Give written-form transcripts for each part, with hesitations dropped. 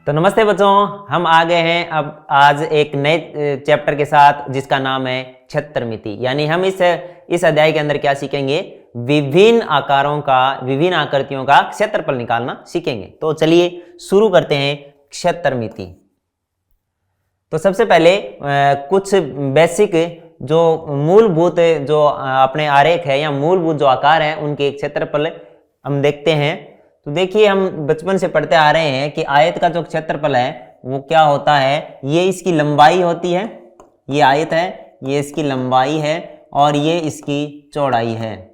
तो नमस्ते बच्चों, हम आ गए हैं अब आज एक नए चैप्टर के साथ जिसका नाम है क्षेत्रमिति। यानी हम इस अध्याय के अंदर क्या सीखेंगे? विभिन्न आकारों का, विभिन्न आकृतियों का क्षेत्रफल निकालना सीखेंगे। तो चलिए शुरू करते हैं क्षेत्रमिति। तो सबसे पहले कुछ बेसिक जो मूलभूत जो अपने आरेख है या मूलभूत जो आकार है उनके क्षेत्रफल हम देखते हैं। तो देखिए, हम बचपन से पढ़ते आ रहे हैं कि आयत का जो क्षेत्रफल है वो क्या होता है, ये इसकी लंबाई होती है। ये आयत है, ये इसकी लंबाई है और ये इसकी चौड़ाई है।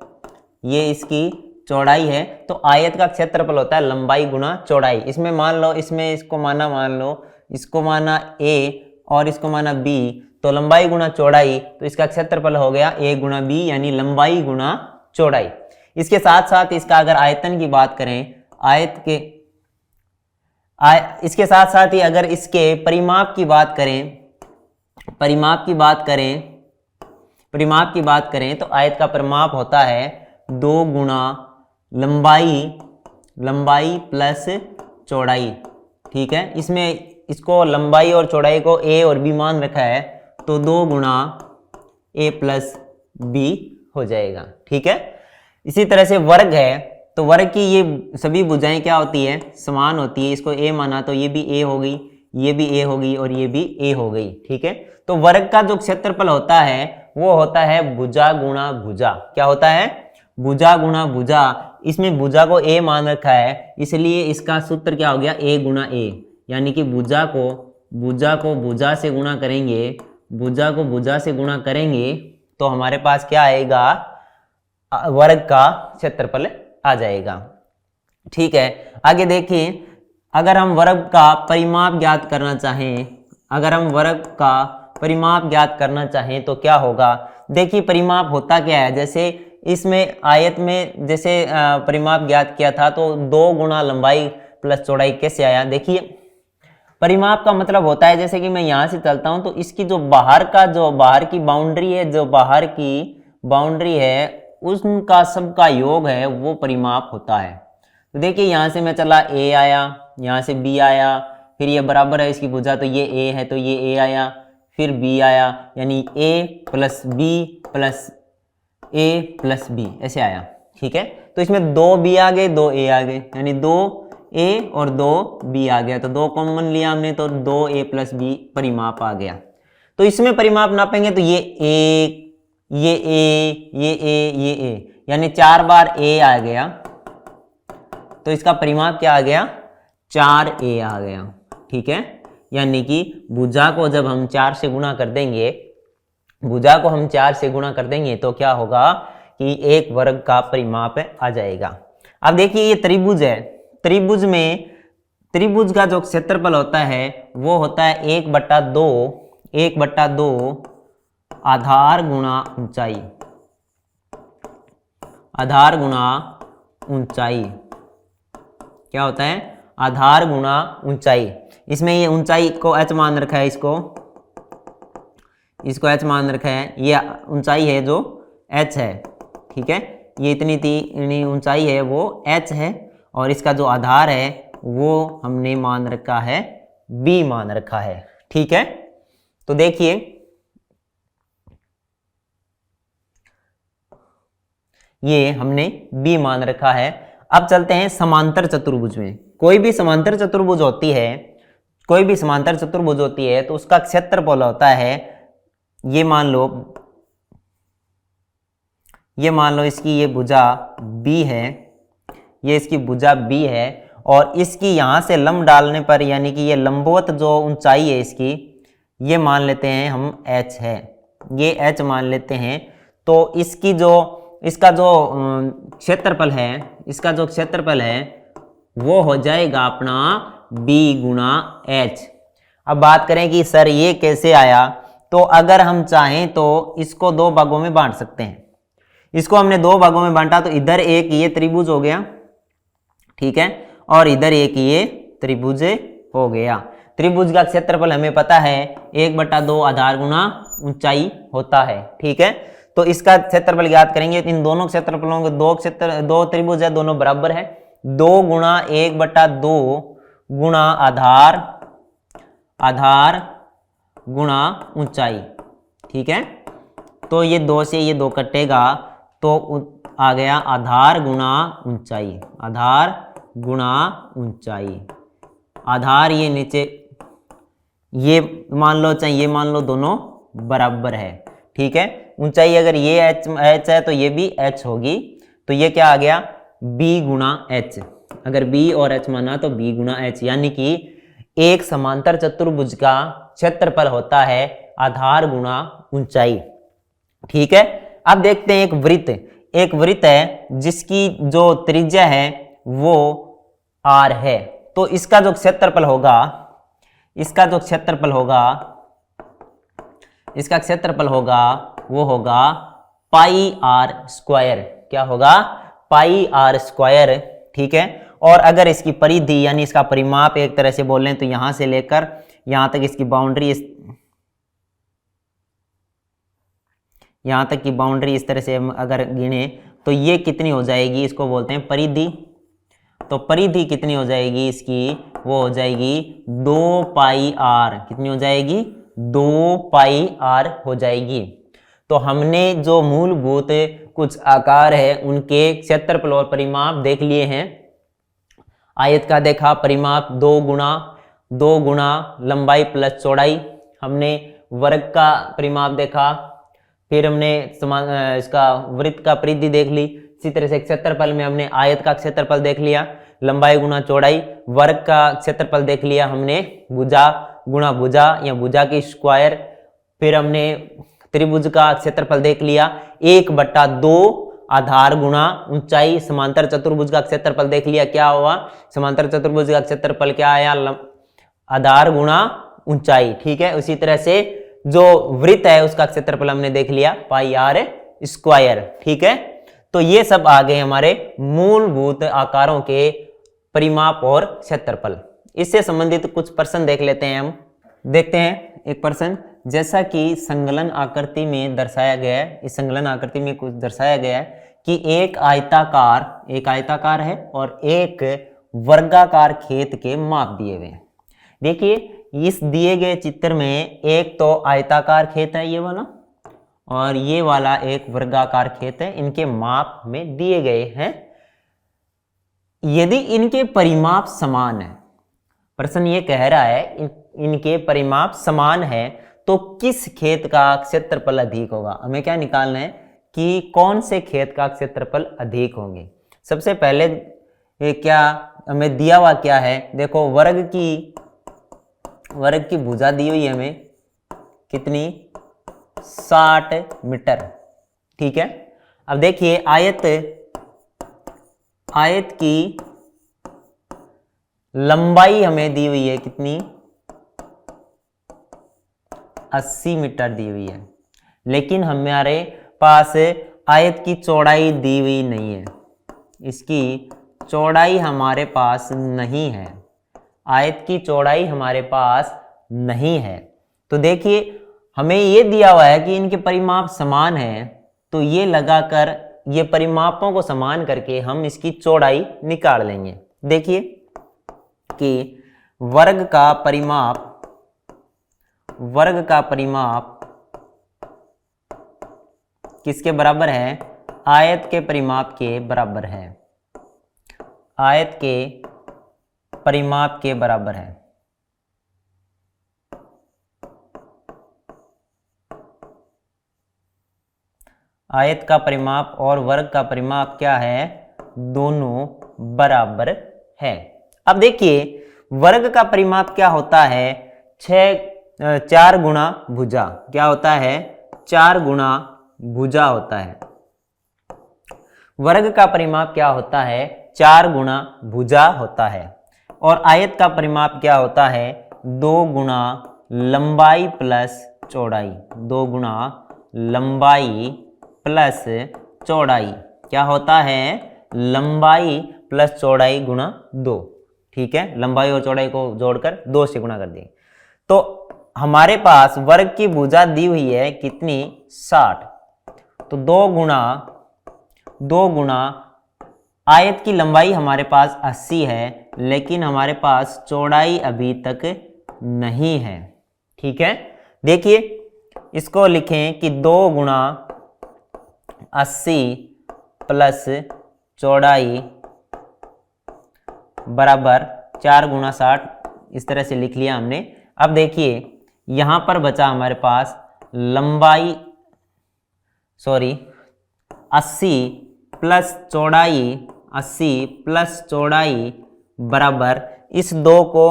ये इसकी चौड़ाई है। तो आयत का क्षेत्रफल होता है लंबाई गुना चौड़ाई। इसमें मान लो, इसमें इसको माना, मान लो इसको माना a और इसको माना b, तो लंबाई गुना चौड़ाई, तो इसका क्षेत्रफल हो गया a गुना b, यानी लंबाई गुना चौड़ाई। इसके साथ साथ इसका अगर आयतन की बात करें, इसके साथ साथ ही अगर इसके परिमाप की बात करें तो आयत का परिमाप होता है 2 गुना लंबाई प्लस चौड़ाई। ठीक है, इसमें इसको लंबाई और चौड़ाई को a और b मान रखा है, तो 2 गुना a प्लस b हो जाएगा। ठीक है, इसी तरह से वर्ग है, तो वर्ग की ये सभी भुजाएं क्या होती है? समान होती है। इसको a माना तो ये भी a हो गई, ये भी a हो गई और ये भी a हो गई। ठीक है, तो वर्ग का जो क्षेत्रफल होता है वो होता है भुजा गुणा भुजा। क्या होता है? भुजा गुणा भुजा। इसमें भुजा को a मान रखा है, इसलिए इसका सूत्र क्या हो गया? a गुणा a, यानी कि भुजा को भुजा से गुणा करेंगे, तो हमारे पास क्या आएगा? वर्ग का क्षेत्रफल आ जाएगा। ठीक है, आगे देखिए, अगर हम वर्ग का परिमाप ज्ञात करना चाहें तो क्या होगा? देखिए, परिमाप होता क्या है? जैसे इसमें आयत में जैसे परिमाप ज्ञात किया था, तो 2 गुना लंबाई प्लस चौड़ाई कैसे आया? देखिए, परिमाप का मतलब होता है, जैसे कि मैं यहां से चलता हूं तो इसकी जो बाहर की बाउंड्री है उनका सबका योग है, वो परिमाप होता है। तो देखिए, यहां से मैं चला, a आया, यहां से b आया, फिर ये बराबर है इसकी भुजा, तो ये a है तो ये a आया, फिर b आया, यानी a प्लस b ऐसे आया। ठीक है, तो इसमें 2 b आ गए, 2 a आ गए, यानी 2 a और 2 b आ गया, तो 2 कॉमन लिया हमने, तो 2 a प्लस b परिमाप आ गया। तो इसमें परिमाप नापेंगे तो ये a, यानी 4 बार a आ गया, तो इसका परिमाप क्या आ गया? 4a आ गया। ठीक है, यानी कि भुजा को जब हम 4 से गुणा कर देंगे, तो क्या होगा कि एक वर्ग का परिमाप आ जाएगा। अब देखिए, ये त्रिभुज है। त्रिभुज का जो क्षेत्रफल होता है वो होता है 1/2 आधार गुणा ऊंचाई। क्या होता है? आधार गुणा ऊंचाई। इसमें ये ऊंचाई को h मान रखा है, इसको h मान रखा है, ये ऊंचाई है जो h है। ठीक है, ये इतनी ऊंचाई है वो h है, और इसका जो आधार है वो हमने मान रखा है b मान रखा है। ठीक है, तो देखिए, ये हमने b मान रखा है। अब चलते हैं समांतर चतुर्भुज में। कोई भी समांतर चतुर्भुज होती है तो उसका क्षेत्रफल होता है, ये मान लो इसकी ये भुजा b है, ये इसकी भुजा b है, और इसकी यहां से लंब डालने पर, यानी कि ये लंबवत जो ऊंचाई है इसकी, ये मान लेते हैं हम h है, ये h मान लेते हैं। तो इसका जो क्षेत्रफल है वो हो जाएगा अपना b गुणा h। अब बात करें कि सर ये कैसे आया, तो अगर हम चाहें तो इसको 2 भागों में बांट सकते हैं। इसको हमने 2 भागों में बांटा, तो इधर एक ये त्रिभुज हो गया, ठीक है, और इधर एक ये त्रिभुज हो गया। त्रिभुज का क्षेत्रफल हमें पता है 1/2 आधार गुणा ऊंचाई होता है। ठीक है, तो इसका क्षेत्रफल ज्ञात करेंगे। इन दोनों क्षेत्रफलों के दो त्रिभुज है, दोनों बराबर है। 2 गुणा 1/2 गुणा आधार, आधार गुणा ऊंचाई। ठीक है, तो ये 2 से ये 2 कटेगा तो आ गया आधार गुणा ऊंचाई, आधार गुणा ऊंचाई। आधार ये नीचे ये मान लो चाहे ये मान लो, दोनों बराबर है। ठीक है, ऊंचाई अगर ये h है तो ये भी h होगी, तो ये क्या आ गया b गुणा h। अगर b और h माना तो b गुणा h, यानी कि एक समांतर चतुर्भुज का क्षेत्रफल होता है आधार गुणा ऊंचाई। ठीक है, अब देखते हैं एक वृत्त, एक वृत्त है जिसकी जो त्रिज्या है वो r है, तो इसका जो क्षेत्रफल होगा, इसका जो क्षेत्रफल होगा, इसका क्षेत्रफल होगा वो होगा पाई आर स्क्वायर। क्या होगा, पाई आर स्क्वायर। ठीक है, और अगर इसकी परिधि यानी इसका परिमाप एक तरह से बोलें तो यहां से लेकर यहां तक इसकी बाउंड्री, यहां तक की बाउंड्री इस तरह से हम अगर गिने तो ये कितनी हो जाएगी, इसको बोलते हैं परिधि। तो परिधि कितनी हो जाएगी इसकी, वो हो जाएगी 2 पाई आर। कितनी हो जाएगी, 2 पाई आर हो जाएगी। तो हमने जो मूलभूत कुछ आकार है उनके क्षेत्रफल और परिमाप देख लिए हैं। आयत का देखा परिमाप 2 गुणा लंबाई प्लस चौड़ाई। हमने वर्ग का परिमाप देखा, फिर हमने इसका वृत्त का परिधि देख ली। इसी तरह से क्षेत्रफल में हमने आयत का क्षेत्रफल देख लिया, लंबाई गुणा चौड़ाई। वर्ग का क्षेत्रफल देख लिया हमने, भुजा गुणा भुजा या भुजा की स्क्वायर। फिर हमने त्रिभुज का क्षेत्रफल देख लिया, 1/2 आधार गुणा ऊंचाई। समांतर चतुर्भुज का क्षेत्रफल देख लिया, क्या हुआ, समांतर चतुर्भुज का क्षेत्रफल क्या आया, आधार गुणा ऊंचाई। ठीक है, उसी तरह से जो वृत्त है उसका क्षेत्रफल हमने देख लिया, पाई आर स्क्वायर। ठीक है, तो ये सब आ गए हमारे मूलभूत आकारों के परिमाप और क्षेत्रफल। इससे संबंधित कुछ प्रश्न देख लेते हैं हम। देखते हैं एक प्रश्न, जैसा कि संकलन आकृति में दर्शाया गया है, इस संकलन आकृति में कुछ दर्शाया गया है कि एक आयताकार है और एक वर्गाकार खेत के माप दिए हुए हैं। देखिए इस दिए गए चित्र में एक तो आयताकार खेत है ये वाला, और ये वाला एक वर्गाकार खेत है, इनके माप में दिए गए हैं। यदि इनके परिमाप समान है, प्रश्न ये कह रहा है इनके परिमाप समान है तो किस खेत का क्षेत्रफल अधिक होगा। हमें क्या निकालना है कि कौन से खेत का क्षेत्रफल अधिक होंगे। सबसे पहले क्या हमें दिया हुआ क्या है, देखो वर्ग की भुजा दी हुई है हमें, कितनी, 60 मीटर। ठीक है, अब देखिए आयत की लंबाई हमें दी हुई है कितनी, 80 मीटर दी हुई है, लेकिन हमारे पास आयत की चौड़ाई दी हुई नहीं है, इसकी चौड़ाई हमारे पास नहीं है, आयत की चौड़ाई हमारे पास नहीं है। तो देखिए हमें ये दिया हुआ है कि इनके परिमाप समान है, तो ये लगाकर ये परिमापों को समान करके हम इसकी चौड़ाई निकाल लेंगे। देखिए कि वर्ग का परिमाप किसके बराबर है, आयत के परिमाप के बराबर है, आयत के परिमाप के बराबर है। आयत का परिमाप और वर्ग का परिमाप क्या है, दोनों बराबर है। अब देखिए वर्ग का परिमाप क्या होता है, 4 गुणा भुजा, क्या होता है, 4 गुणा भुजा होता है। वर्ग का परिमाप क्या होता है, 4 गुणा भुजा होता है। और आयत का परिमाप क्या होता है, 2 गुणा लंबाई प्लस चौड़ाई, 2 गुणा लंबाई प्लस चौड़ाई। क्या होता है, लंबाई प्लस चौड़ाई गुणा 2। ठीक है, लंबाई और चौड़ाई को जोड़कर 2 से गुणा कर देंगे। तो हमारे पास वर्ग की भुजा दी हुई है कितनी, 60, तो 2 गुणा आयत की लंबाई हमारे पास 80 है, लेकिन हमारे पास चौड़ाई अभी तक नहीं है। ठीक है, देखिए इसको लिखें कि 2 गुणा 80 प्लस चौड़ाई बराबर 4 गुणा 60, इस तरह से लिख लिया हमने। अब देखिए यहां पर बचा हमारे पास लंबाई 80 प्लस चौड़ाई, 80 प्लस चौड़ाई बराबर, इस 2 को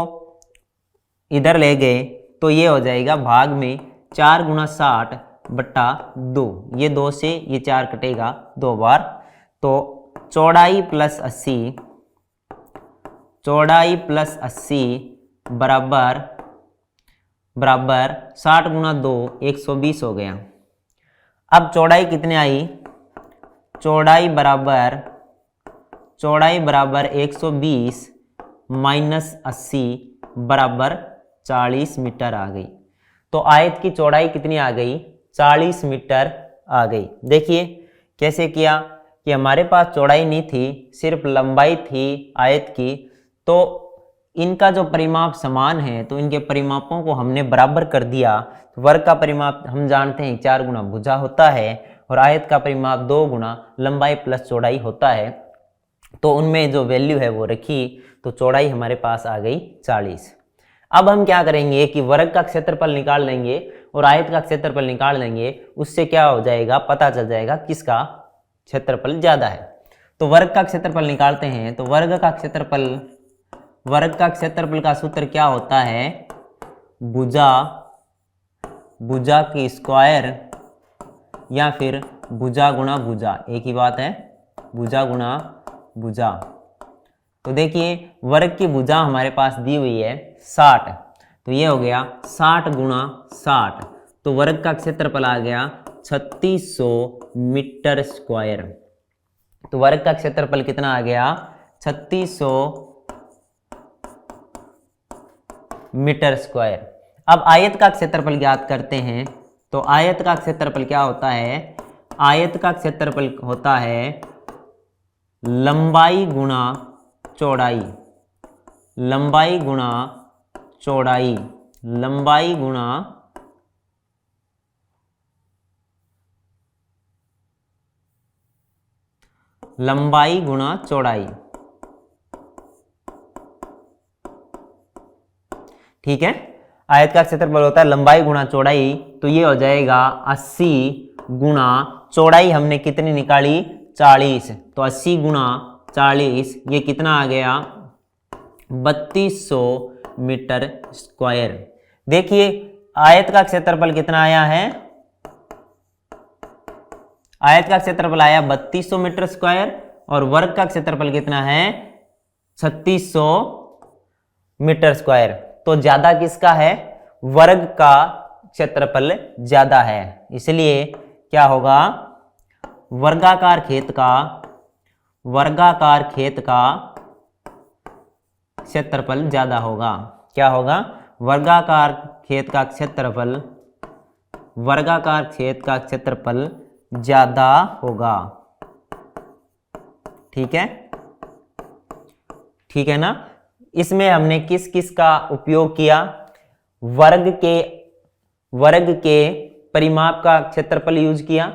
इधर ले गए तो ये हो जाएगा भाग में 4 गुणा 60 बट्टा 2, ये 2 से ये 4 कटेगा 2 बार, तो चौड़ाई प्लस 80 बराबर 60 गुणा 2 120 हो गया। अब चौड़ाई कितने आई, चौड़ाई बराबर 120 माइनस 80 बराबर 40 मीटर आ गई। तो आयत की चौड़ाई कितनी आ गई, 40 मीटर आ गई। देखिए कैसे किया कि हमारे पास चौड़ाई नहीं थी, सिर्फ लंबाई थी आयत की, तो इनका जो परिमाप समान है तो इनके परिमापों को हमने बराबर कर दिया। वर्ग का परिमाप हम जानते हैं 4 गुना भुजा होता है और आयत का परिमाप 2 गुना लंबाई प्लस चौड़ाई होता है, तो उनमें जो वैल्यू है वो रखी, तो चौड़ाई हमारे पास आ गई 40। अब हम क्या करेंगे कि वर्ग का क्षेत्रफल निकाल लेंगे और आयत का क्षेत्रफल निकाल लेंगे, उससे क्या हो जाएगा, पता चल जाएगा किसका क्षेत्रफल ज्यादा है। तो वर्ग का क्षेत्रफल निकालते हैं, तो वर्ग का क्षेत्रफल का सूत्र क्या होता है, भुजा की स्क्वायर या फिर भुजा गुणा भुजा, एक ही बात है, भुजा गुणा भुजा। तो देखिए वर्ग की भुजा हमारे पास दी हुई है 60, तो ये हो गया 60 गुणा 60, तो वर्ग का क्षेत्रफल आ गया 3600 मीटर स्क्वायर। तो वर्ग का क्षेत्रफल कितना आ गया, 3600 मीटर स्क्वायर। अब आयत का क्षेत्रफल ज्ञात करते हैं, तो आयत का क्षेत्रफल क्या होता है, आयत का क्षेत्रफल होता है लंबाई गुणा चौड़ाई, लंबाई गुणा चौड़ाई, लंबाई गुणा चौड़ाई। ठीक है, आयत का क्षेत्रफल होता है लंबाई गुणा चौड़ाई, तो ये हो जाएगा 80 गुणा चौड़ाई हमने कितनी निकाली 40, तो 80 गुणा 40 ये कितना आ गया 3200 मीटर स्क्वायर। देखिए आयत का क्षेत्रफल कितना आया है, आयत का क्षेत्रफल आया 3200 मीटर स्क्वायर और वर्ग का क्षेत्रफल कितना है 3600 मीटर स्क्वायर। तो ज्यादा किसका है, वर्ग का क्षेत्रफल ज्यादा है, इसलिए क्या होगा, वर्गाकार खेत का क्षेत्रफल ज्यादा होगा। क्या होगा, वर्गाकार खेत का क्षेत्रफल ज्यादा होगा। ठीक है ना। इसमें हमने किस किस का उपयोग किया, वर्ग के परिमाप का क्षेत्रफल यूज किया,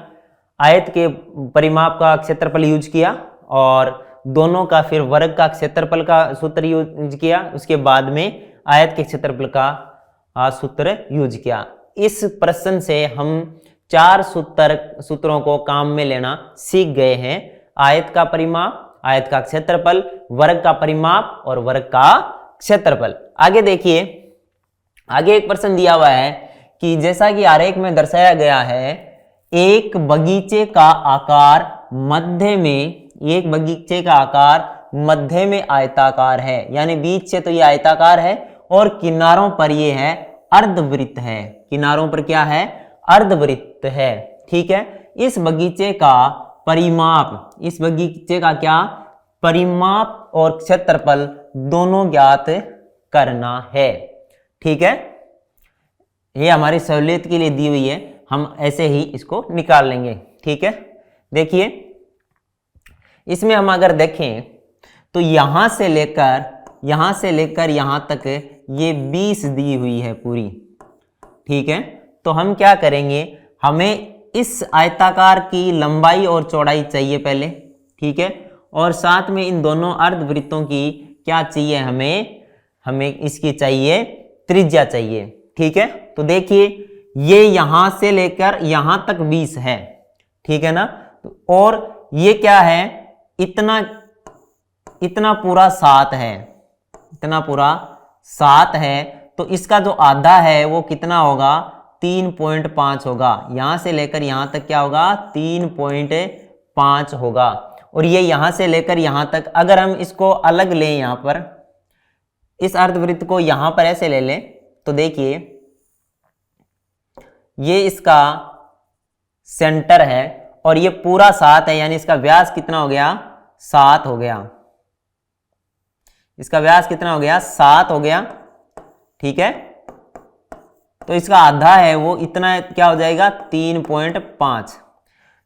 आयत के परिमाप का क्षेत्रफल यूज किया और दोनों का फिर वर्ग का क्षेत्रफल का सूत्र यूज किया, उसके बाद में आयत के क्षेत्रफल का सूत्र यूज किया। इस प्रश्न से हम 4 सूत्रों को काम में लेना सीख गए हैं, आयत का परिमाप, आयत का क्षेत्रफल, वर्ग का परिमाप और वर्ग का क्षेत्रफल। आगे देखिए, आगे एक प्रश्न दिया हुआ है कि जैसा कि आरेख में दर्शाया गया है, एक बगीचे का आकार मध्य में आयताकार है, यानी बीच से तो ये आयताकार है और किनारों पर ये है अर्धवृत्त है, किनारों पर क्या है, अर्धवृत्त है। ठीक है, इस बगीचे का क्या परिमाप और क्षेत्रफल दोनों ज्ञात करना है। ठीक है, ये हमारी सहूलियत के लिए दी हुई है, हम ऐसे ही इसको निकाल लेंगे। ठीक है, देखिए इसमें हम अगर देखें तो यहां से लेकर यहां तक ये 20 दी हुई है पूरी, ठीक है। तो हम क्या करेंगे, हमें इस आयताकार की लंबाई और चौड़ाई चाहिए पहले, ठीक है, और साथ में इन दोनों अर्धवृत्तों की क्या चाहिए, हमें इसकी चाहिए त्रिज्या चाहिए, ठीक है। तो देखिए ये यहां से लेकर यहां तक 20 है, ठीक है ना, और ये क्या है, इतना पूरा 7 है, इतना पूरा 7 है। तो इसका जो आधा है वो कितना होगा, 3.5 होगा। यहां से लेकर यहां तक क्या होगा, 3.5 होगा। और ये यहां से लेकर यहां तक अगर हम इसको अलग लें, यहां पर इस अर्धवृत्त को यहां पर ऐसे ले लें, तो देखिए ये इसका सेंटर है और ये पूरा 7 है, यानी इसका व्यास कितना हो गया, 7 हो गया। इसका व्यास कितना हो गया, 7 हो गया, ठीक है। तो इसका आधा है वो इतना क्या हो जाएगा, 3.5।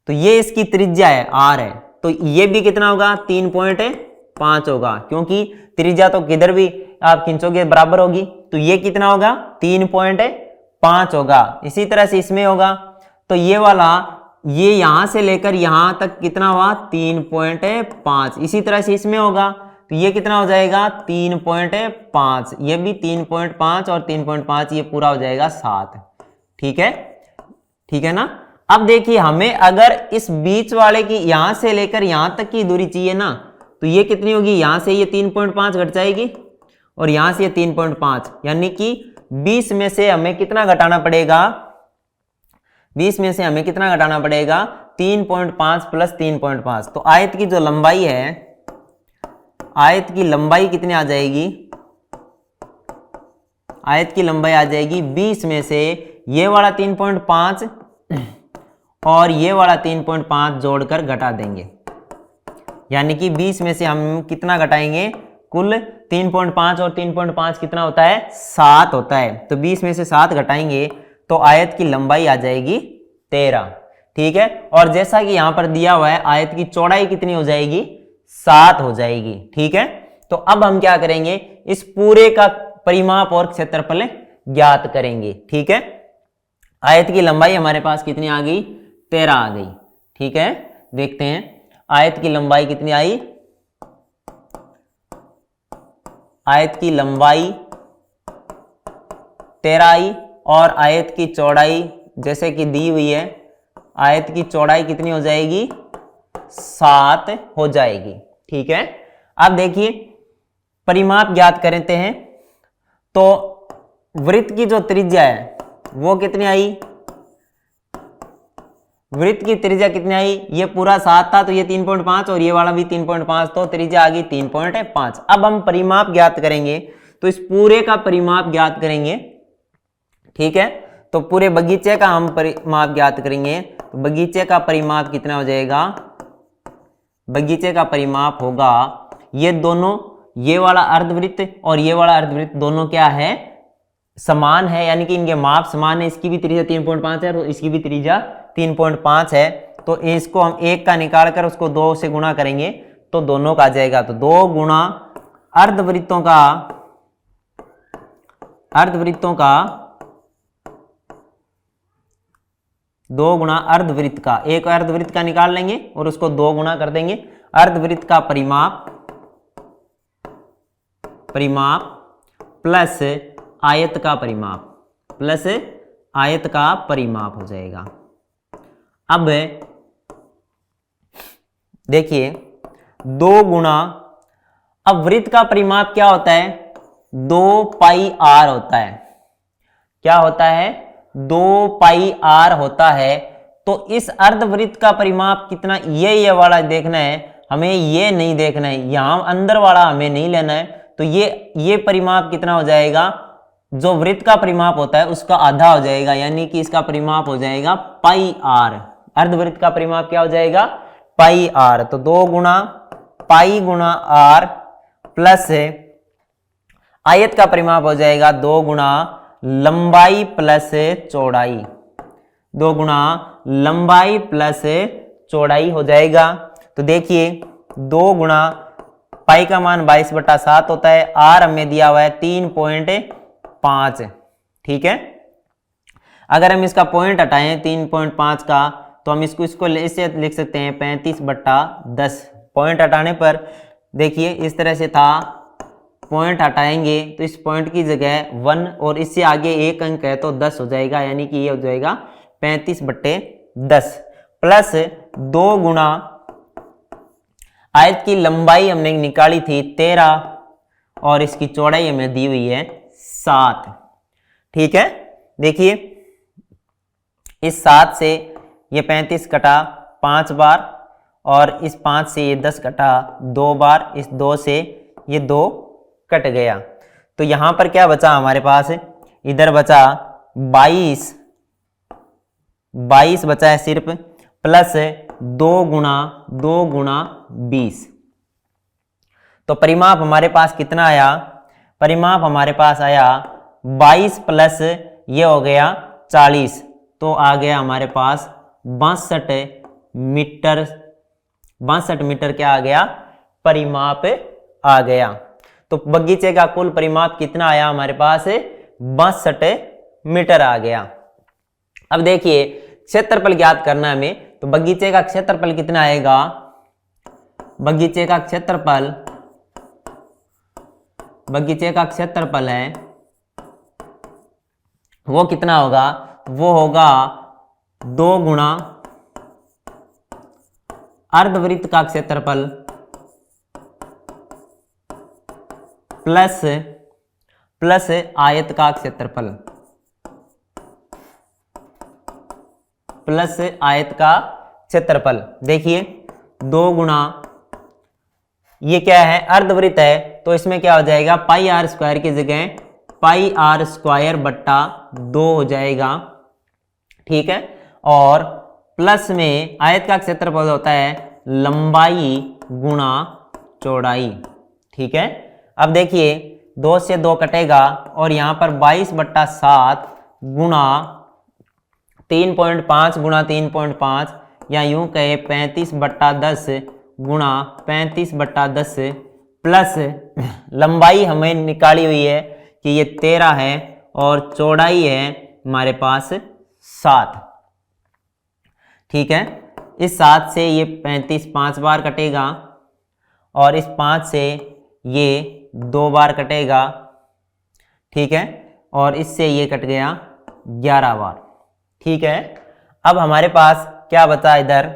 तो ये इसकी त्रिज्या है, r है, तो ये भी कितना होगा, 3.5 होगा, क्योंकि त्रिज्या तो किधर भी आप खींचोगे बराबर होगी। तो ये कितना होगा, 3.5 होगा। इसी तरह से इसमें होगा, तो ये वाला ये यहां से लेकर यहां तक कितना हुआ, 3.5। इसी तरह से इसमें होगा, तो ये कितना हो जाएगा, 3.5। ये भी 3.5 और 3.5, ये पूरा हो जाएगा 7, ठीक है, ठीक है ना। अब देखिए हमें अगर इस बीच वाले की यहां से लेकर यहां तक की दूरी चाहिए ना, तो ये कितनी होगी, यहां से ये 3.5 घट जाएगी और यहां से ये 3.5, यानी कि 20 में से हमें कितना घटाना पड़ेगा, 20 में से हमें कितना घटाना पड़ेगा, 3.5 प्लस 3.5। तो आयत की जो लंबाई है, आयत की लंबाई कितनी आ जाएगी, आयत की लंबाई आ जाएगी 20 में से ये वाला 3.5 और ये वाला 3.5 जोड़कर घटा देंगे, यानी कि 20 में से हम कितना घटाएंगे, कुल 3.5 और 3.5 कितना होता है, 7 होता है। तो 20 में से 7 घटाएंगे तो आयत की लंबाई आ जाएगी 13, ठीक है। और जैसा कि यहां पर दिया हुआ है, आयत की चौड़ाई कितनी हो जाएगी, 7 हो जाएगी, ठीक है। तो अब हम क्या करेंगे, इस पूरे का परिमाप और क्षेत्रफल ज्ञात करेंगे, ठीक है। आयत की लंबाई हमारे पास कितनी आ गई, 13 आ गई, ठीक है। देखते हैं आयत की लंबाई कितनी आई, आयत की लंबाई 13 आई और आयत की चौड़ाई जैसे कि दी हुई है, आयत की चौड़ाई कितनी हो जाएगी, 7 हो जाएगी, ठीक है। अब देखिए परिमाप ज्ञात करते हैं, तो वृत्त की जो त्रिज्या है वो कितनी आई, वृत्त की त्रिज्या कितनी आई, ये पूरा 7 था तो ये 3.5 और ये वाला भी 3.5, तो त्रिज्या आ गई 3.5। अब हम परिमाप ज्ञात करेंगे, तो इस पूरे का परिमाप ज्ञात करेंगे, ठीक है। तो पूरे बगीचे का हम परिमाप ज्ञात करेंगे, तो बगीचे का परिमाप कितना हो जाएगा, बगीचे का परिमाप होगा, ये दोनों, ये वाला अर्धवृत्त और ये वाला अर्धवृत्त दोनों क्या है, समान है, यानी कि इनके माप समान है। इसकी भी त्रिज्या 3.5 है और इसकी भी त्रिज्या 3.5 है। तो इसको हम 1 का निकाल कर उसको 2 से गुणा करेंगे तो दोनों का आ जाएगा। तो 2 गुणा अर्धवृत्तों का 2 गुणा अर्धवृत्त का, एक अर्धवृत्त का निकाल लेंगे और उसको 2 गुणा कर देंगे। अर्धवृत्त का परिमाप प्लस आयत का परिमाप, प्लस आयत का परिमाप हो जाएगा। अब देखिए 2 गुणा, अब वृत्त का परिमाप क्या होता है, 2 पाई r होता है। क्या होता है, 2 पाई r होता है। तो इस अर्धवृत्त का परिमाप कितना, ये वाला देखना है हमें, ये नहीं देखना है, यहां अंदर वाला हमें नहीं लेना है। तो ये परिमाप कितना हो जाएगा, जो वृत्त का परिमाप होता है उसका आधा हो जाएगा, यानी कि इसका परिमाप हो जाएगा पाई r। अर्धवृत्त का परिमाप क्या हो जाएगा, पाई r। तो 2 गुणा पाई गुणा r प्लस आयत का परिमाप हो जाएगा 2 गुणा लंबाई प्लस चौड़ाई, 2 गुणा लंबाई प्लस चौड़ाई हो जाएगा। तो देखिए 2 गुणा पाई का मान 22/7 होता है, आर हमें दिया हुआ है 3.5। ठीक है, अगर हम इसका पॉइंट हटाएं 3.5 का तो हम इसको ऐसे लिख सकते हैं 35/10। पॉइंट हटाने पर देखिए इस तरह से था, पॉइंट हटाएंगे तो इस पॉइंट की जगह 1 और इससे आगे एक अंक है तो 10 हो जाएगा, यानी कि ये हो जाएगा 35/10 प्लस 2 गुणा आयत की लंबाई हमने निकाली थी 13 और इसकी चौड़ाई हमें दी हुई है 7। ठीक है, देखिए इस 7 से ये 35 कटा 5 बार और इस 5 से ये 10 कटा 2 बार, इस 2 से ये 2 कट गया। तो यहां पर क्या बचा हमारे पास, इधर बचा 22 बचा है सिर्फ, प्लस 2 गुणा 20। तो परिमाप हमारे पास कितना आया, परिमाप हमारे पास आया 22 प्लस ये हो गया 40, तो आ गया हमारे पास 62 मीटर। 62 मीटर क्या आ गया, परिमाप आ गया। तो बगीचे का कुल परिमाप कितना आया हमारे पास, 62 मीटर आ गया। अब देखिए क्षेत्रफल ज्ञात करना है हमें, तो बगीचे का क्षेत्रफल कितना आएगा, बगीचे का क्षेत्रफल है वो कितना होगा, वो होगा 2 गुणा अर्धवृत्त का क्षेत्रफल प्लस आयत का क्षेत्रफल प्लस आयत का क्षेत्रफल। देखिए 2 गुणा ये क्या है, अर्धवृत्त है, तो इसमें क्या हो जाएगा, पाई आर स्क्वायर की जगह पाई आर स्क्वायर बट्टा 2 हो जाएगा। ठीक है, और प्लस में आयत का क्षेत्रफल होता है लंबाई गुणा चौड़ाई। ठीक है, अब देखिए 2 से 2 कटेगा और यहां पर 22/7 गुणा 3.5 गुणा 3.5 या यूं कहे 35/10 गुणा 35/10 प्लस लंबाई हमें निकाली हुई है कि ये 13 है और चौड़ाई है हमारे पास 7। ठीक है, इस 7 से ये 35 5 बार कटेगा और इस 5 से ये 2 बार कटेगा। ठीक है, और इससे ये कट गया 11 बार। ठीक है, अब हमारे पास क्या बचा इधर,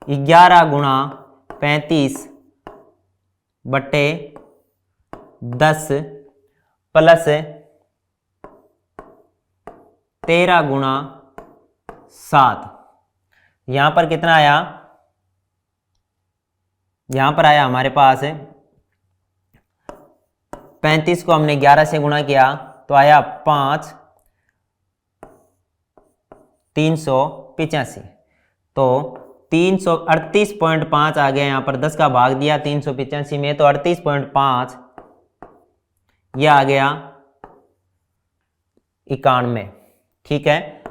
11 गुणा 35/10 प्लस 13 गुणा 7। यहां पर कितना आया, यहां पर आया हमारे पास 35 को हमने 11 से गुणा किया तो आया 5 385, तो 338.5 आ गया। यहाँ पर 10 का भाग दिया 385 में तो 38.5 यह आ गया 91। ठीक है,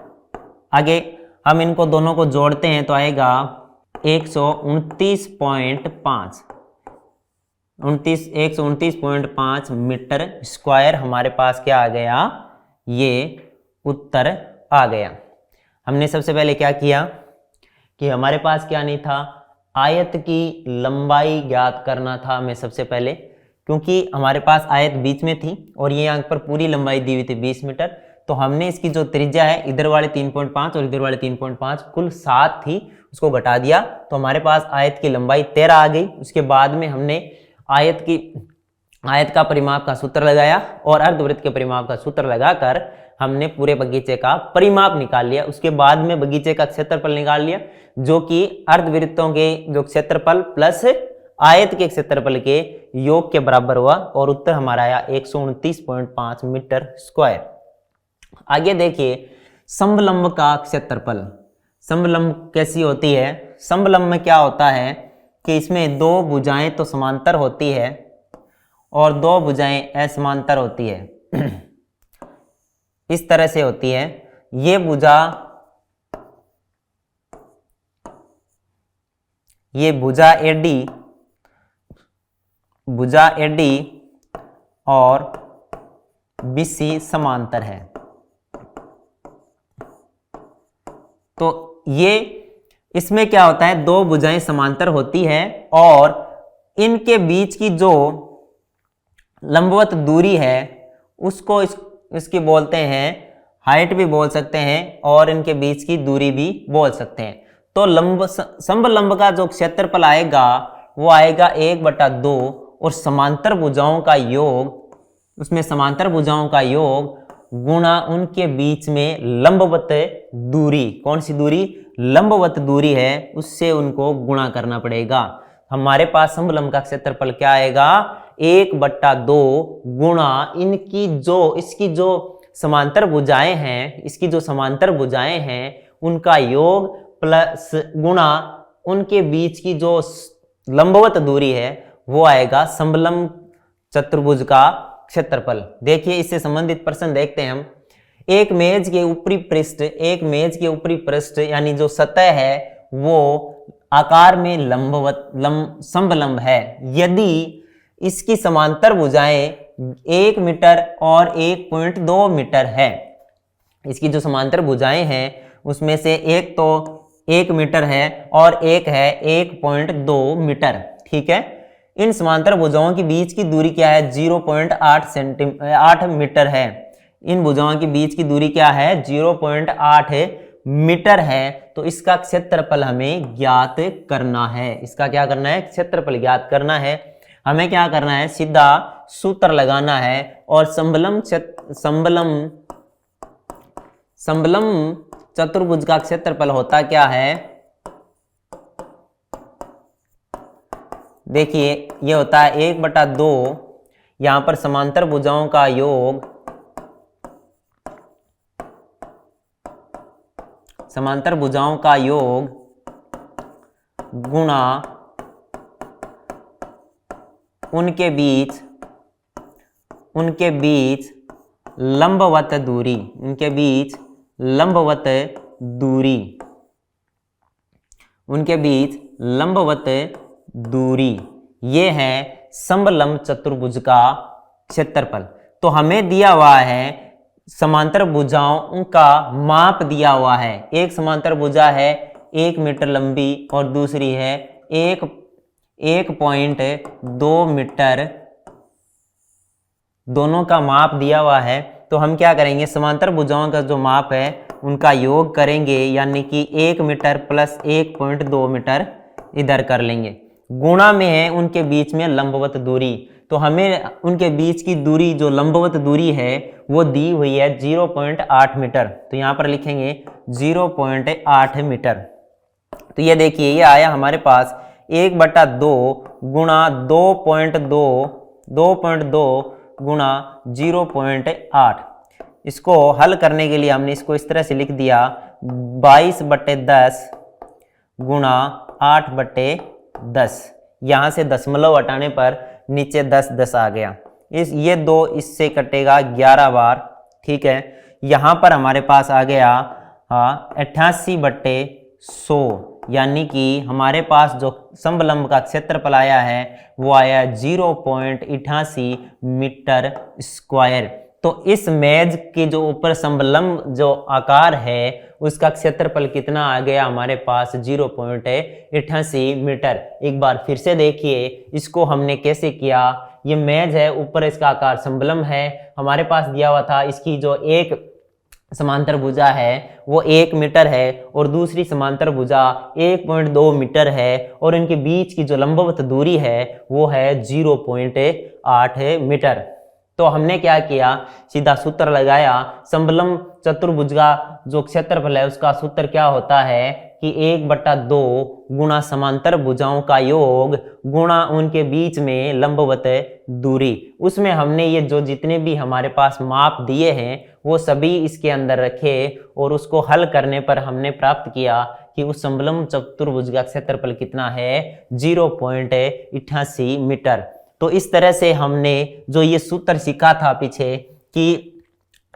आगे हम इनको दोनों को जोड़ते हैं तो आएगा 129.5 मीटर स्क्वायर हमारे पास क्या आ गया, ये उत्तर आ गया। हमने सबसे पहले क्या किया कि हमारे पास क्या नहीं था, आयत की लंबाई ज्ञात करना था हमें सबसे पहले, क्योंकि हमारे पास आयत बीच में थी और ये यहाँ पर पूरी लंबाई दी हुई थी 20 मीटर। तो हमने इसकी जो त्रिज्या है इधर वाले 3.5 और इधर वाले 3.5 कुल 7 थी, उसको घटा दिया तो हमारे पास आयत की लंबाई 13 आ गई। उसके बाद में हमने आयत का परिमाप का सूत्र लगाया और अर्धवृत्त के परिमाप का सूत्र लगाकर हमने पूरे बगीचे का परिमाप निकाल लिया। उसके बाद में बगीचे का क्षेत्रफल निकाल लिया, जो कि अर्धवृत्तों के जो क्षेत्रफल प्लस आयत के क्षेत्रफल के योग के बराबर हुआ और उत्तर हमारा आया 129.5 मीटर स्क्वायर। आगे देखिए समलंब का क्षेत्रफल। समलंब कैसी होती है, समलंब में क्या होता है कि इसमें 2 भुजाएं तो समांतर होती है और 2 भुजाएं असमांतर होती है। इस तरह से होती है, ये भुजा AD भुजा AD और BC समांतर है। तो ये इसमें क्या होता है, दो भुजाएं समांतर होती है और इनके बीच की जो लंबवत दूरी है उसको इसकी बोलते हैं हाइट भी बोल सकते हैं और इनके बीच की दूरी भी बोल सकते हैं। तो समलंब का जो क्षेत्रफल आएगा वो आएगा 1/2 और समांतर भुजाओं का योग, उसमें समांतर भुजाओं का योग गुणा उनके बीच में लंबवत दूरी, कौन सी दूरी, लंबवत दूरी है, उससे उनको गुणा करना पड़ेगा। हमारे पास समलंब का क्षेत्रफल क्या आएगा, 1/2 गुणा इसकी जो समांतर भुजाएं हैं, इसकी जो समांतर भुजाएं हैं उनका योग प्लस गुणा उनके बीच की जो लंबवत दूरी है वो आएगा समलंब चतुर्भुज का क्षेत्रफल। देखिए इससे संबंधित प्रश्न देखते हैं हम। एक मेज के ऊपरी पृष्ठ यानी जो सतह है वो आकार में समलंब है। यदि इसकी समांतर भुजाएं 1 मीटर और 1.2 मीटर है, इसकी जो समांतर भुजाएं हैं उसमें से एक तो 1 मीटर है और एक है 1.2 मीटर, ठीक है। इन समांतर भुजाओं के बीच की दूरी क्या है, 0.8 मीटर है। इन भुजाओं के बीच की दूरी क्या है, 0.8 मीटर है। तो इसका क्षेत्रफल हमें ज्ञात करना है। इसका क्या करना है, क्षेत्रफल ज्ञात करना है। हमें क्या करना है, सीधा सूत्र लगाना है और समलंब चतुर्भुज का क्षेत्रफल होता क्या है, देखिए ये होता है 1/2, यहां पर समांतर भुजाओं का योग, समांतर भुजाओं का योग गुणा उनके बीच लंबवत दूरी, उनके बीच लंबवत दूरी, ये है समलंब चतुर्भुज का क्षेत्रफल। तो हमें दिया हुआ है समांतर भुजाओं का माप दिया हुआ है। एक समांतर भुजा है 1 मीटर लंबी और दूसरी है 1.2 मीटर, दोनों का माप दिया हुआ है। तो हम क्या करेंगे, समांतर भुजाओं का जो माप है उनका योग करेंगे, यानी कि 1 मीटर प्लस 1.2 मीटर इधर कर लेंगे। गुणा में है उनके बीच में लंबवत दूरी, तो हमें उनके बीच की दूरी जो लंबवत दूरी है वो दी हुई है 0.8 मीटर। तो यहाँ पर लिखेंगे 0.8 मीटर। तो ये देखिए ये आया हमारे पास 1/2 गुणा 2.2 गुणा 0.8। इसको हल करने के लिए हमने इसको इस तरह से लिख दिया 22/10 गुणा 8/10। यहाँ से दशमलव हटाने पर नीचे 10 आ गया। ये 2 इससे कटेगा 11 बार, ठीक है। यहाँ पर हमारे पास आ गया 88/100, यानी कि हमारे पास जो समलंब का क्षेत्रफल आया है वो आया 0.88 मीटर स्क्वायर। तो इस मेज के जो ऊपर समलंब जो आकार है उसका क्षेत्रफल कितना आ गया हमारे पास, 0.88 मीटर। एक बार फिर से देखिए इसको हमने कैसे किया। ये मेज है, ऊपर इसका आकार समलंब है, हमारे पास दिया हुआ था इसकी जो एक समांतर भुजा है वो 1 मीटर है और दूसरी समांतर भुजा 1.2 मीटर है और इनके बीच की जो लंबवत दूरी है वो है 0.8 मीटर। तो हमने क्या किया, सीधा सूत्र लगाया। समलंब चतुर्भुज का जो क्षेत्रफल है उसका सूत्र क्या होता है कि 1/2 गुणा समांतर भुजाओं का योग गुणा उनके बीच में लंबवत दूरी। उसमें हमने ये जो जितने भी हमारे पास माप दिए हैं वो सभी इसके अंदर रखे और उसको हल करने पर हमने प्राप्त किया कि उस समलंब चतुर्भुज का क्षेत्रफल कितना है, 0.88 मीटर। तो इस तरह से हमने जो ये सूत्र सीखा था पीछे कि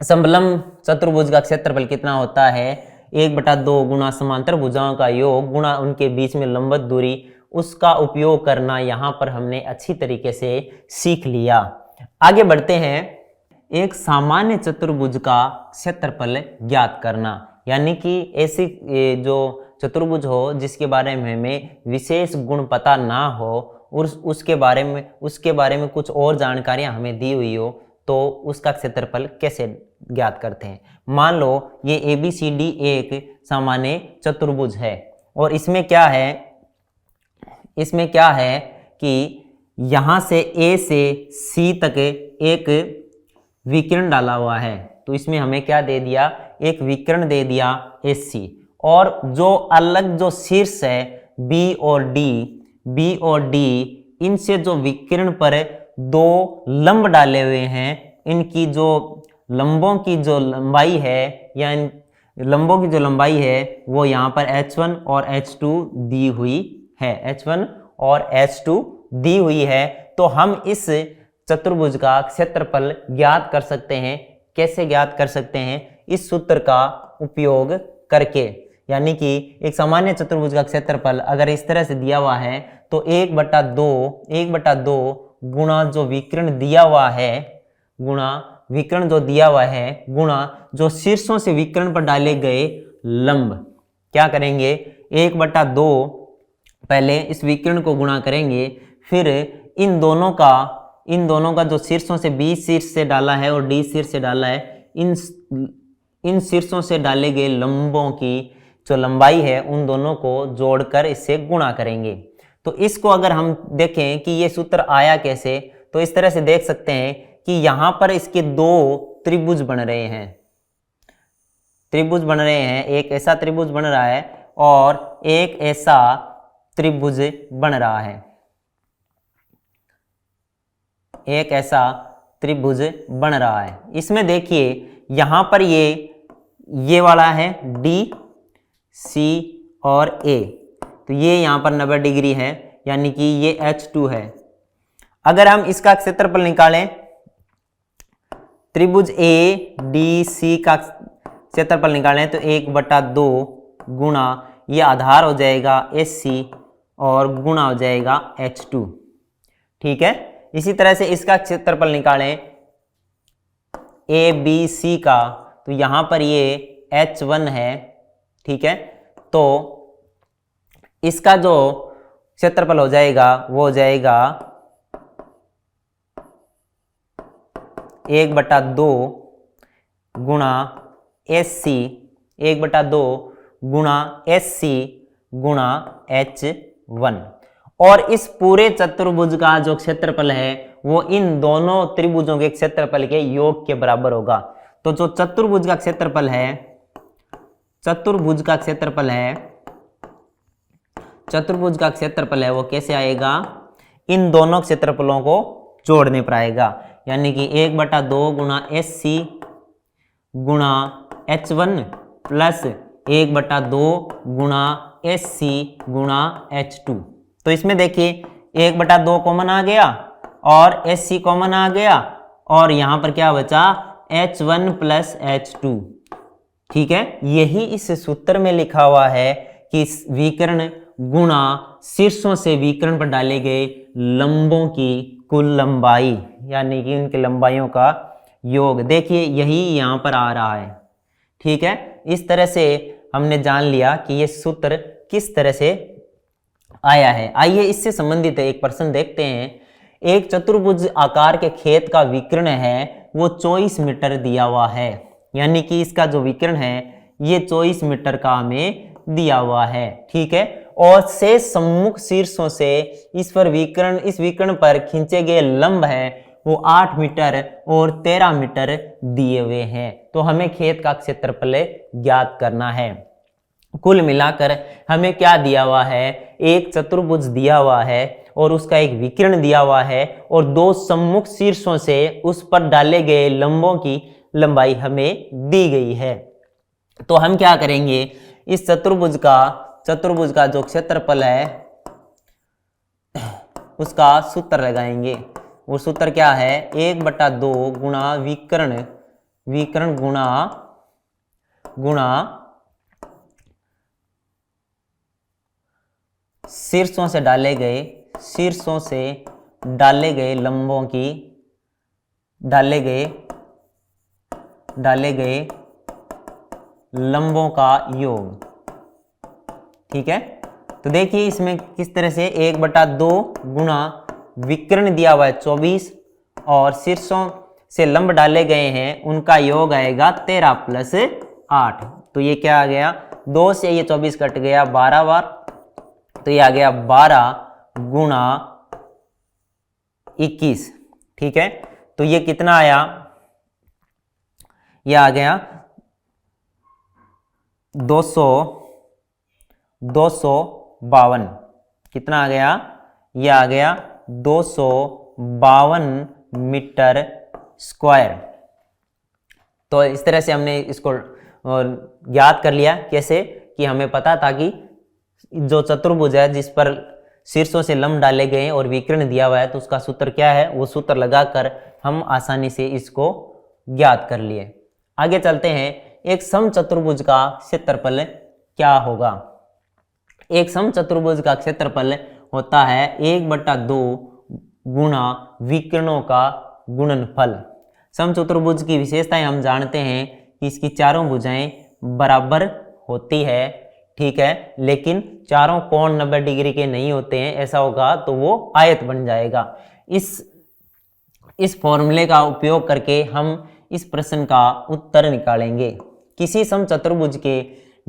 समलंब चतुर्भुज का क्षेत्रफल कितना होता है, 1/2 गुणा समांतर भुजाओं का योग गुणा उनके बीच में लंबवत दूरी, उसका उपयोग करना यहाँ पर हमने अच्छी तरीके से सीख लिया। आगे बढ़ते हैं। एक सामान्य चतुर्भुज का क्षेत्रफल ज्ञात करना, यानी कि ऐसी जो चतुर्भुज हो जिसके बारे में हमें विशेष गुण पता ना हो और उसके बारे में कुछ और जानकारियां हमें दी हुई हो, तो उसका क्षेत्रफल कैसे ज्ञात करते हैं। मान लो ये ABCD एक सामान्य चतुर्भुज है और इसमें क्या है कि यहां से A से C तक एक विकर्ण डाला हुआ है, तो इसमें हमें क्या दे दिया, एक विकर्ण दे दिया AC, और जो अलग जो शीर्ष है B और D इनसे जो विकर्ण पर दो लंब डाले हुए हैं, इनकी जो लंबों की जो लंबाई है या इन लंबों की जो लंबाई है वो यहाँ पर H1 और H2 दी हुई है, H1 और H2 दी हुई है। तो हम इस चतुर्भुज का क्षेत्रफल ज्ञात कर सकते हैं। कैसे ज्ञात कर सकते हैं? इस सूत्र का उपयोग करके, यानी कि एक सामान्य चतुर्भुज का क्षेत्रफल अगर इस तरह से दिया हुआ है तो 1/2 गुणा जो विकर्ण दिया हुआ है, गुणा जो शीर्षों से विकर्ण पर डाले गए लंब, क्या करेंगे, 1/2 पहले इस विकर्ण को गुणा करेंगे, फिर इन दोनों का जो शीर्षों से B शीर्ष से डाला है और D शीर्ष से डाला है, इन शीर्षों से डाले गए लंबों की जो लंबाई है उन दोनों को जोड़कर इससे गुणा करेंगे। तो इसको अगर हम देखें कि ये सूत्र आया कैसे, तो इस तरह से देख सकते हैं कि यहां पर इसके दो त्रिभुज बन रहे हैं, एक ऐसा त्रिभुज बन रहा है और एक ऐसा त्रिभुज बन रहा है, इसमें देखिए यहां पर ये वाला है D, C और A, तो ये यहां पर 90 डिग्री है, यानी कि ये H2 है। अगर हम इसका क्षेत्रफल निकालें, त्रिभुज ADC का क्षेत्रफल निकालें तो 1/2 गुणा ये आधार हो जाएगा SC और गुणा हो जाएगा H2, ठीक है। इसी तरह से इसका क्षेत्रफल निकालें ABC का, तो यहां पर ये H1 है, ठीक है। तो इसका जो क्षेत्रफल हो जाएगा वो हो जाएगा 1/2 गुणा SC, 1/2 गुणा SC गुणा H1, और इस पूरे चतुर्भुज का जो क्षेत्रफल है वो इन दोनों त्रिभुजों के क्षेत्रफल के योग के बराबर होगा। तो जो चतुर्भुज का क्षेत्रफल है वो कैसे आएगा, इन दोनों क्षेत्रफलों को जोड़ने पर आएगा, यानी कि 1/2 गुणा SC गुणा H1 प्लस 1/2 गुणा SC गुणा H2। तो इसमें देखिए 1/2 कॉमन आ गया और SC कॉमन आ गया, और यहां पर क्या बचा, H1 प्लस H2, ठीक है। यही इस सूत्र में लिखा हुआ है कि विकर्ण गुणा शीर्षों से विकर्ण पर डाले गए लंबों की कुल लंबाई, यानी कि उनकी लंबाइयों का योग। देखिए यही यहां पर आ रहा है, ठीक है। इस तरह से हमने जान लिया कि ये सूत्र किस तरह से आया है। आइए इससे संबंधित एक प्रश्न देखते हैं। एक चतुर्भुज आकार के खेत का विकर्ण है वो 24 मीटर दिया हुआ है, यानी कि इसका जो विकर्ण है ये 24 मीटर का हमें दिया हुआ है, ठीक है। और से सम्मुख शीर्षों से इस विकर्ण पर खींचे गए लंब है वो 8 मीटर और 13 मीटर दिए हुए हैं। तो हमें खेत का क्षेत्रफल ज्ञात करना है। कुल मिलाकर हमें क्या दिया हुआ है, एक चतुर्भुज दिया हुआ है और उसका एक विकर्ण दिया हुआ है और दो सम्मुख शीर्षों से उस पर डाले गए लंबों की लंबाई हमें दी गई है। तो हम क्या करेंगे, इस चतुर्भुज का जो क्षेत्रफल है उसका सूत्र लगाएंगे। वो सूत्र क्या है, 1/2 गुणा विकर्ण गुणा शीर्षों से डाले गए लंबों की डाले गए लंबों का योग। ठीक है, तो देखिए इसमें किस तरह से 1/2 गुणा विकर्ण दिया हुआ है 24 और शीर्षों से लंब डाले गए हैं उनका योग आएगा 13 + 8। तो ये क्या आ गया, 2 से ये 24 कट गया 12 बार, तो ये आ गया 12 गुणा 21। ठीक है, तो ये कितना आया, ये आ गया 252। कितना आ गया, ये आ गया 252 मीटर स्क्वायर। तो इस तरह से हमने इसको ज्ञात कर लिया। कैसे कि हमें पता था कि जो चतुर्भुज है जिस पर शीर्षों से लंब डाले गए और विकर्ण दिया हुआ है तो उसका सूत्र क्या है, वो सूत्र लगाकर हम आसानी से इसको ज्ञात कर लिए। आगे चलते हैं, एक समचतुर्भुज का क्षेत्रफल क्या होगा। एक समचतुर्भुज का क्षेत्रफल होता है 1/2 गुणा विकर्णों का गुणनफल। समचतुर्भुज की विशेषताएं हम जानते हैं कि इसकी चारों भुजाएं बराबर होती है। ठीक है, लेकिन चारों कोण 90 डिग्री के नहीं होते हैं, ऐसा होगा तो वो आयत बन जाएगा। इस फॉर्मूले का उपयोग करके हम इस प्रश्न का उत्तर निकालेंगे। किसी समचतुर्भुज के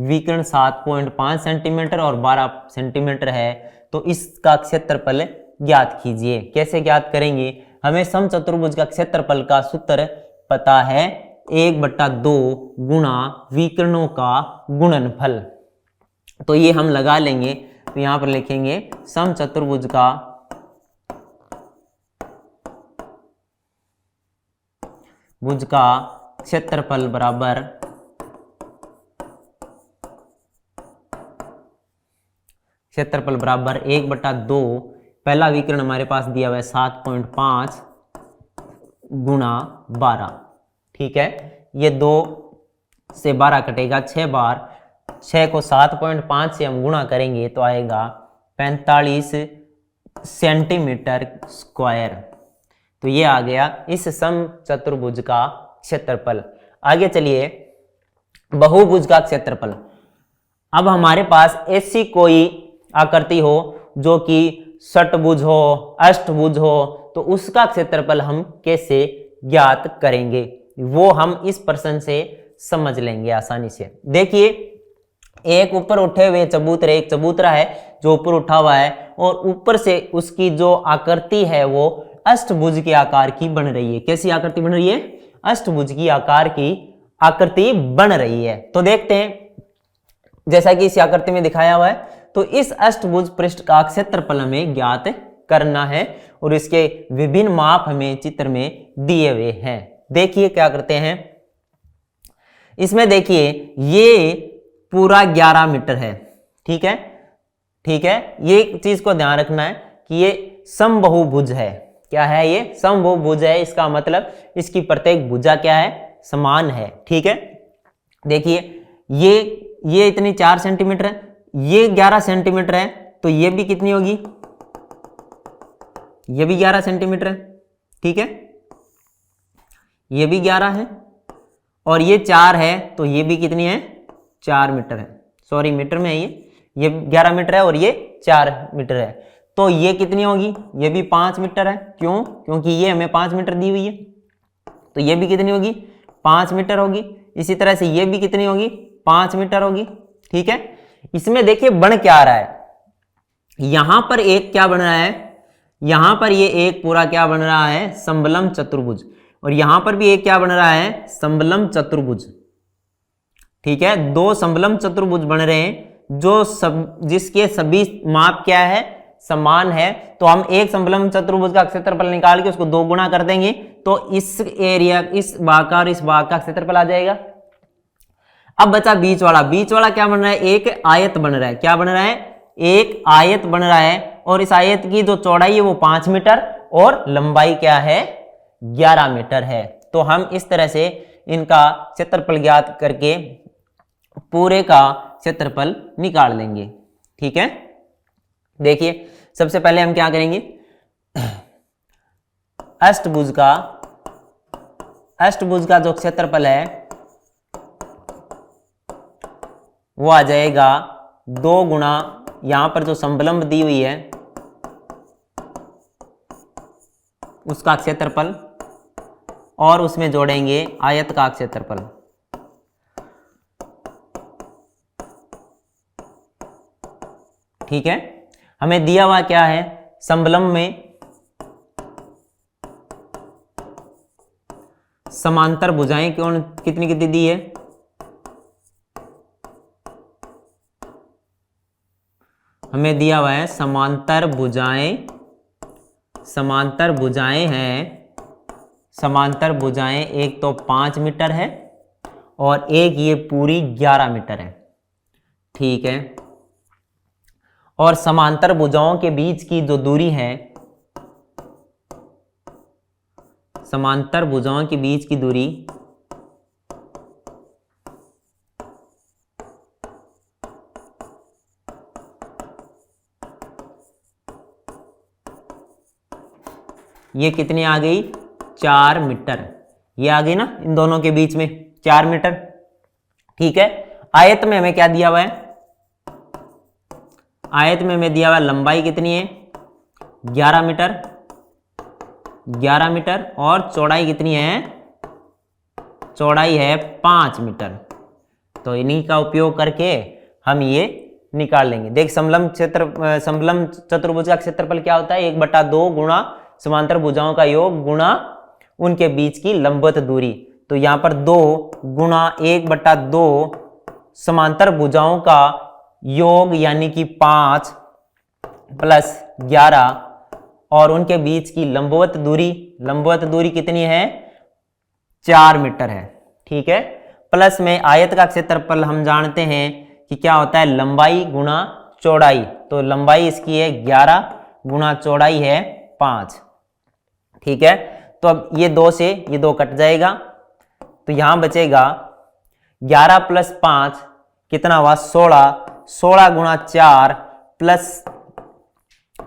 विकर्ण 7.5 सेंटीमीटर और 12 सेंटीमीटर है तो इसका क्षेत्रफल ज्ञात कीजिए। कैसे ज्ञात करेंगे, हमें समचतुर्भुज का क्षेत्रफल का सूत्र पता है 1/2 गुणा विकर्णों का गुणनफल। तो ये हम लगा लेंगे, तो यहां पर लिखेंगे समचतुर्भुज का क्षेत्रफल बराबर क्षेत्रफल बराबर 1/2, पहला विकर्ण हमारे पास दिया हुआ है 7.5 गुणा 12। ठीक है, ये 2 से 12 कटेगा 6 बार, 6 को 7.5 से हम गुणा करेंगे तो आएगा 45 सेंटीमीटर स्क्वायर। तो ये आ गया इस समचतुर्भुज का क्षेत्रफल। आगे चलिए, बहुभुज का क्षेत्रफल। अब हमारे पास ऐसी कोई आकृति हो जो कि षटभुज हो, अष्टभुज हो, तो उसका क्षेत्रफल हम कैसे ज्ञात करेंगे वो हम इस प्रश्न से समझ लेंगे आसानी से। देखिए, एक ऊपर उठे हुए चबूतरे, एक चबूतरा है जो ऊपर उठा हुआ है और ऊपर से उसकी जो आकृति है वो अष्टभुज के आकार की बन रही है। कैसी आकृति बन रही है, अष्टभुज की आकार की आकृति बन रही है। तो देखते हैं, जैसा कि इस आकृति में दिखाया हुआ है, तो इस अष्टभुज पृष्ठ का क्षेत्रफल हमें ज्ञात करना है और इसके विभिन्न माप हमें चित्र में दिए हुए हैं। देखिए क्या करते हैं, इसमें देखिए ये पूरा 11 मीटर है। ठीक है, ठीक है, ये चीज को ध्यान रखना है कि ये समबाहुभुज है। क्या है, ये समबाहुभुज है, इसका मतलब इसकी प्रत्येक भुजा क्या है, समान है। ठीक है, देखिए ये इतनी 4 सेंटीमीटर है, ये 11 सेंटीमीटर है, तो ये भी कितनी होगी, ये भी 11 सेंटीमीटर है। ठीक है, ये भी 11 है और ये 4 है, तो ये भी कितनी है, 4 मीटर है। सॉरी, मीटर में है ये 11 मीटर है और ये 4 मीटर है, तो ये कितनी होगी, ये भी 5 मीटर है। क्यों, क्योंकि ये हमें 5 मीटर दी हुई है, तो ये भी कितनी होगी, 5 मीटर होगी। इसी तरह से ये भी कितनी होगी, 5 मीटर होगी। ठीक है, इसमें देखिए बन क्या आ रहा है, यहां पर एक क्या बन रहा है, यहां पर ये एक पूरा क्या बन रहा है, समबलम चतुर्भुज, और यहां पर भी एक क्या बन रहा है, समबलम चतुर्भुज। ठीक है, 2 समबलम चतुर्भुज बन रहे हैं जिसके सभी माप क्या है, समान है। तो हम एक समबलम चतुर्भुज का क्षेत्रफल निकाल के उसको 2 गुना कर देंगे तो इस एरिया, इस भाग का और इस भाग का क्षेत्रफल आ जाएगा। अब बचा बीच वाला क्या बन रहा है, एक आयत बन रहा है। क्या बन रहा है, एक आयत बन रहा है और इस आयत की जो चौड़ाई है वो 5 मीटर और लंबाई क्या है, 11 मीटर है। तो हम इस तरह से इनका क्षेत्रफल ज्ञात करके पूरे का क्षेत्रफल निकाल लेंगे। ठीक है, देखिए सबसे पहले हम क्या करेंगे, अष्टभुज का जो क्षेत्रफल है वो आ जाएगा 2 गुणा यहां पर जो समलंब दी हुई है उसका क्षेत्रफल, और उसमें जोड़ेंगे आयत का क्षेत्रफल। ठीक है, हमें दिया हुआ क्या है, समलंब में समांतर भुजाएं कौन कितनी कितनी दी है, हमें दिया हुआ है समांतर भुजाएं एक तो 5 मीटर है और एक ये पूरी 11 मीटर है। ठीक है, और समांतर भुजाओं के बीच की जो दूरी है, समांतर भुजाओं के बीच की दूरी ये कितनी आ गई, 4 मीटर। ये आ गई ना इन दोनों के बीच में 4 मीटर। ठीक है, आयत में हमें क्या दिया हुआ है, आयत में हमें दिया हुआ लंबाई कितनी है 11 मीटर और चौड़ाई कितनी है, चौड़ाई है 5 मीटर। तो इन्हीं का उपयोग करके हम ये निकाल लेंगे। देख समलंब चतुर्भुज का क्षेत्रफल क्या होता है, 1/2 गुणा समांतर भुजाओं का योग गुणा उनके बीच की लंबवत दूरी। तो यहां पर 2 गुणा 1/2 समांतर भुजाओं का योग यानी कि 5 प्लस 11 और उनके बीच की लंबवत दूरी कितनी है, 4 मीटर है। ठीक है, प्लस में आयत का क्षेत्रफल हम जानते हैं कि क्या होता है, लंबाई गुणा चौड़ाई। तो लंबाई इसकी है 11 गुणा चौड़ाई है 5। ठीक है, तो अब ये 2 से ये 2 कट जाएगा, तो यहां बचेगा 11 प्लस 5 कितना हुआ, 16 गुणा 4 प्लस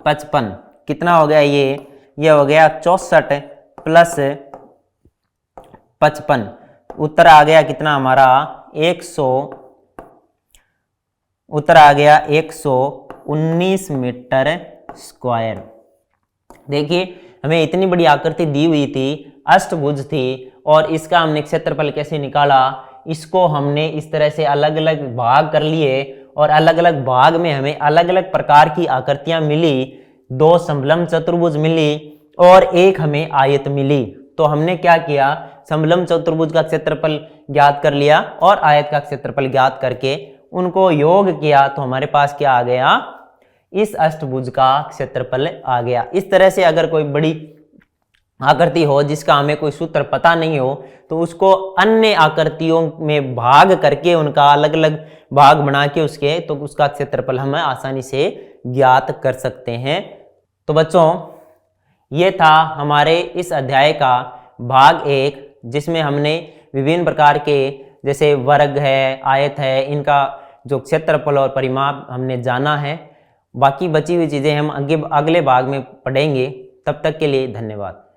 55 कितना हो गया, ये हो गया 64 प्लस 55। उत्तर आ गया कितना हमारा 119 मीटर स्क्वायर। देखिए हमें इतनी बड़ी आकृति दी हुई थी, अष्टभुज थी, और इसका हमने क्षेत्रफल कैसे निकाला, इसको हमने इस तरह से अलग अलग भाग कर लिए और अलग अलग भाग में हमें अलग अलग प्रकार की आकृतियां मिली। 2 समलंब चतुर्भुज मिली और एक हमें आयत मिली। तो हमने क्या किया, समलंब चतुर्भुज का क्षेत्रफल ज्ञात कर लिया और आयत का क्षेत्रफल ज्ञात करके उनको योग किया, तो हमारे पास क्या आ गया, इस अष्टभुज का क्षेत्रफल आ गया। इस तरह से अगर कोई बड़ी आकृति हो जिसका हमें कोई सूत्र पता नहीं हो, तो उसको अन्य आकृतियों में भाग करके उनका अलग अलग भाग बना के तो उसका क्षेत्रफल हम आसानी से ज्ञात कर सकते हैं। तो बच्चों ये था हमारे इस अध्याय का भाग 1, जिसमें हमने विभिन्न प्रकार के जैसे वर्ग है, आयत है, इनका जो क्षेत्रफल और परिमाप हमने जाना है। बाकी बची हुई चीज़ें हम अगले भाग में पढ़ेंगे। तब तक के लिए धन्यवाद।